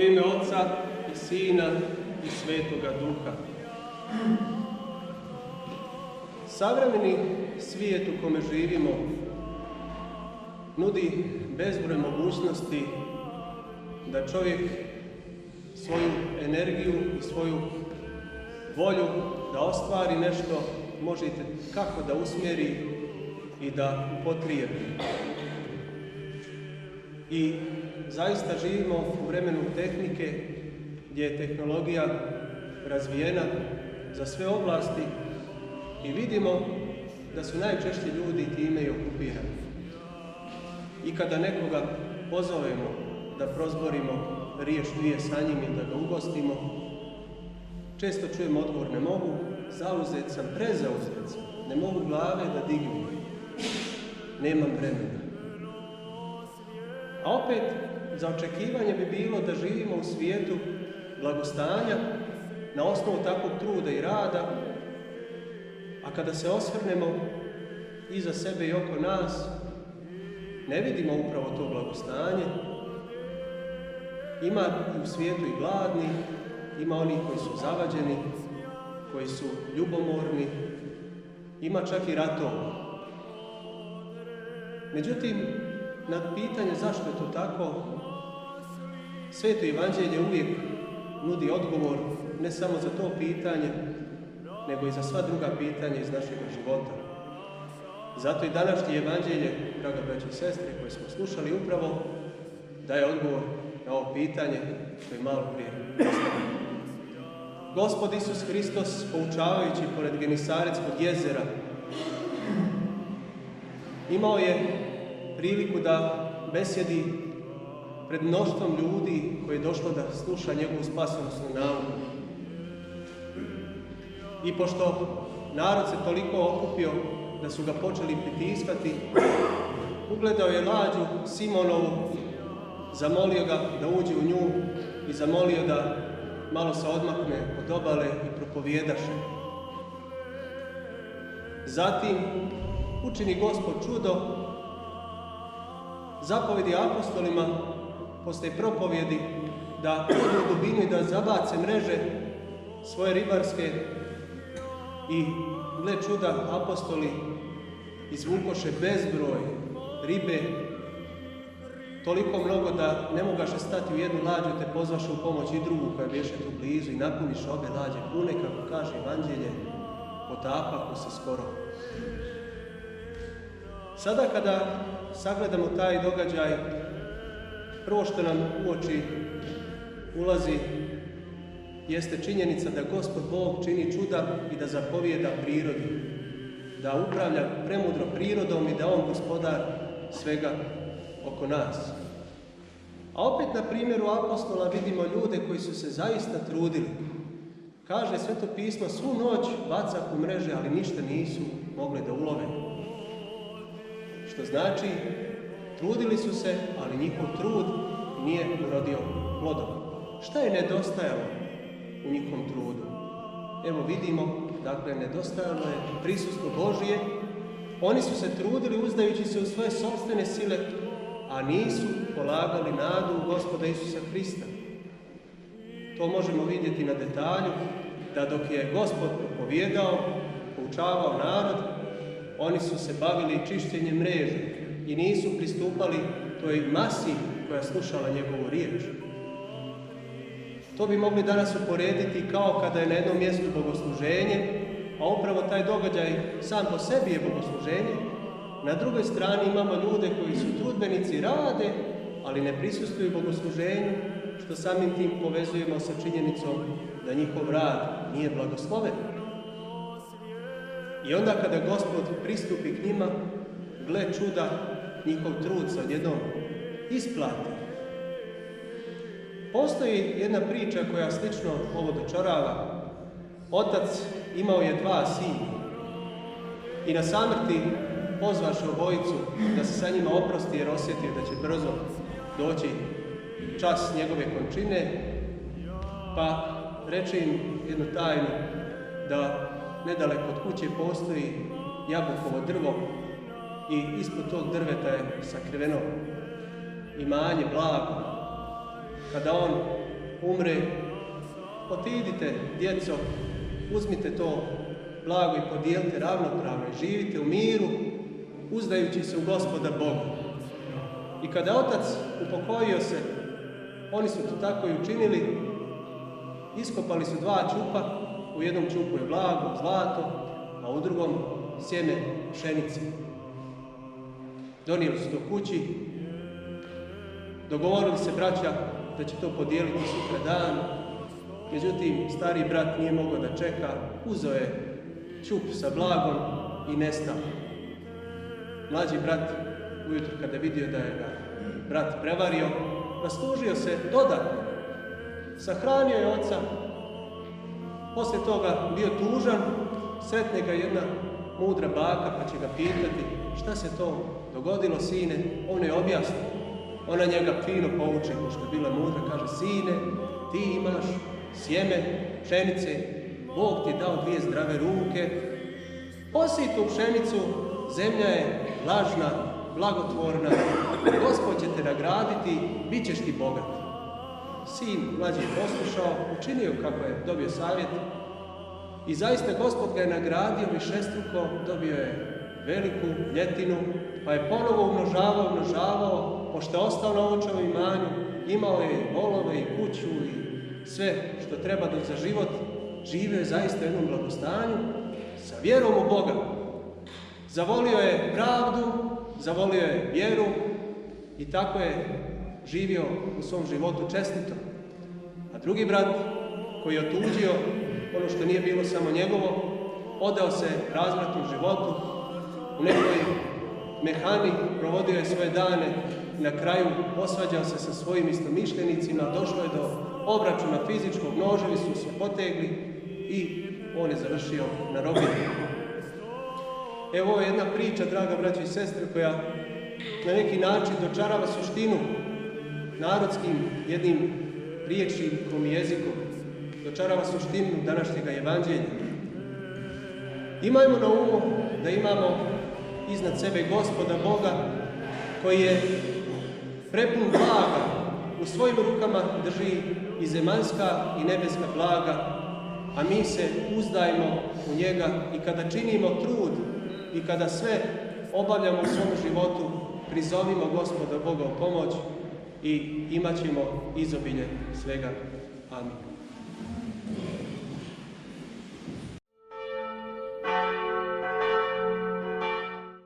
ime Oca i Sina i Svetoga Duha. Savremeni svijet u kome živimo nudi bezbroj mogućnosti da čovjek svoju energiju i svoju volju da ostvari nešto možete kako da usmjeri i da upotrijebi. I zaista živimo u vremenu tehnike gdje je tehnologija razvijena za sve oblasti i vidimo da su najčešće ljudi time i okupirani. I kada nekoga pozovemo da prozborimo riječ dvije sa njim ili da ga ugostimo, često čujemo odgovor: ne mogu, zauzet sam, prezauzet sam, ne mogu glave da dignu, nemam vremena. A opet, za očekivanje bi bilo da živimo u svijetu blagostanja na osnovu takvog truda i rada, a kada se osvrnemo iza sebe i oko nas, ne vidimo upravo to blagostanje. Ima u svijetu i gladni, ima onih koji su zavađeni, koji su ljubomorni, ima čak i ratova. Međutim, na pitanje zašto je to tako, Sveto Evanđelje uvijek nudi odgovor ne samo za to pitanje, nego i za sva druga pitanja iz našeg života. Zato i današnje Evanđelje, draga braćo i sestre, koje smo slušali, upravo daje odgovor na ovo pitanje koje je malo prije postavljeno. Gospod Isus Hristos, poučavajući pored Genisaretskog jezera, imao je priliku da besjedi pred mnoštvom ljudi koji je došlo da sluša njegovu spasonosnu nauku. I pošto narod se toliko okupio da su ga počeli pritiskati, ugledao je lađu Simonovu, zamolio ga da uđe u nju i zamolio da malo se odmakne od obale i propovjedaše. Zatim učini Gospod čudo, zapovedi apostolima poslije propovjedi da odu u dubinu i da zabace mreže svoje ribarske i gle čuda, apostoli izvukoše bezbroj ribe, toliko mnogo da ne mogaše stati u jednu lađu, te pozvaše u pomoć i drugu koja bješe tu blizu i napuniše obe lađe pune, kako kaže Evanđelje, potapahu se skoro. Sada kada sagledamo taj događaj, prvo što nam u oči ulazi jeste činjenica da Gospod Bog čini čuda i da zapovijeda prirodi, da upravlja premudro prirodom i da on gospodar svega oko nas. A opet na primjeru apostola vidimo ljude koji su se zaista trudili. Kaže Sveto pismo, svu noć bacahu mreže, ali ništa nisu mogli da ulove. Što znači, trudili su se, ali njihov trud nije urodio plodom. Šta je nedostajalo u njihovom trudu? Evo vidimo, dakle, nedostajalo je prisustvo Božije. Oni su se trudili uzdajući se u svoje sopstvene sile, a nisu polagali nadu u Gospoda Isusa Hrista. To možemo vidjeti na detalju, da dok je Gospod propovijedao, poučavao narod, oni su se bavili čišćenjem mreže i nisu pristupali toj masi koja slušala njegovu riječ. To bi mogli danas uporediti kao kada je na jednom mjestu bogosluženje, a upravo taj događaj sam po sebi je bogosluženje. Na drugoj strani imamo ljude koji su trudbenici, rade, ali ne prisustvuju bogosluženju, što samim tim povezujemo sa činjenicom da njihov rad nije blagosloven. I onda kada Gospod pristupi k njima, gle čuda, njihov trud se odjednom isplati. Postoji jedna priča koja slično ovo dočarava. Otac imao je 2 sina i na samrti pozvaše obojicu da se sa njima oprosti jer osjetio da će brzo doći čas njegove končine, pa reče im jednu tajnu da nedaleko od kuće postoji jabukovo drvo i ispod tog drveta je sakriveno imanje, blago. Kada on umre, otiđite, djeco, uzmite to blago i podijelite ravnopravno i živite u miru, uzdajući se u Gospoda Boga. I kada otac upokojio se, oni su to tako i učinili, iskopali su 2 čupa, u jednom čupu je blago, zlato, a u drugom sjeme pšenice. Donijeli su to kući, dogovorili se braća da će to podijeliti sutra dan, međutim stari brat nije mogao da čeka, uzeo je čup sa blagom i nestao. Mlađi brat, ujutro kada je vidio da je ga brat prevario, rastužio se dodatno. Sahranio je oca, poslije toga bio tužan, sretne ga jedna mudra baka pa će ga pitati šta se to dogodilo, sine. On je objasni. Ona njega fino pouči, pošto je bila mudra, kaže: sine, ti imaš sjeme pšenice, Bog ti je dao 2 zdrave ruke, posij tu pšenicu, zemlja je lažna, blagotvorna, Gospod će te nagraditi, bit ćeš ti bogat. Sin mlađi je poslušao, učinio kako je dobio savjet i zaista Gospod ga je nagradio višestruko, dobio je veliku ljetinu, pa je ponovo umnožavao, pošto je ostao na očevom imanju, imao je i volove i kuću i sve što treba za život, živio je zaista u jednom blagostanju, sa vjerom u Boga. Zavolio je pravdu, zavolio je vjeru i tako je živio u svom životu čestito. A drugi brat, koji je otuđio ono što nije bilo samo njegovo, odao se razvratnom životu, u nekoj mehani provodio je svoje dane i na kraju posvađao se sa svojim istomišljenicima, došlo je do obračuna fizičkog, noževi su se potegli i on je završio na robiji. Evo, ovo je jedna priča, draga braćo i sestre, koja na neki način dočarava suštinu narodskim jednim riječnikom i jezikom, dočarava suštinu današnjega evanđelja. Imajmo na umu da imamo iznad sebe Gospoda Boga koji je prepun blaga, u svojim rukama drži i zemaljska i nebeska blaga, a mi se uzdajmo u njega i kada činimo trud i kada sve obavljamo u svom životu, prizovimo Gospoda Boga u pomoć i imat ćemo izobilje svega. Amin.